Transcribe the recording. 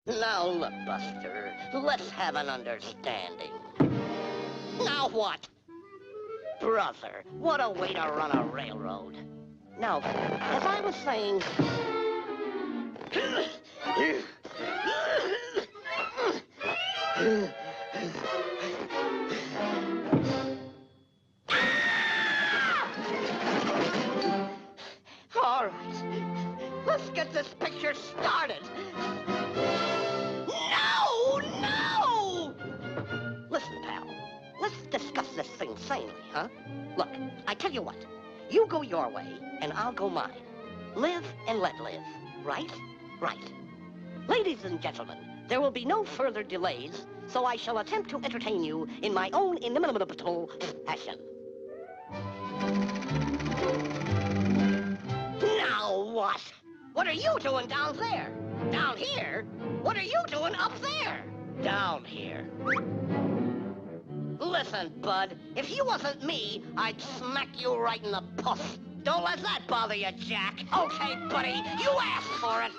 Now look, Buster, let's have an understanding. Now what? Brother, what a way to run a railroad. Now, as I was saying... All right, let's get this picture started. No, no! Listen, pal, let's discuss this thing sanely, huh? Look, I tell you what, you go your way, and I'll go mine. Live and let live, right? Right. Ladies and gentlemen, there will be no further delays, so I shall attempt to entertain you in my own inimitable fashion. Now what? What are you doing down there? Down here? What are you doing up there? Down here. Listen, bud, if you wasn't me, I'd smack you right in the puss. Don't let that bother you, Jack. Okay, buddy, you asked for it.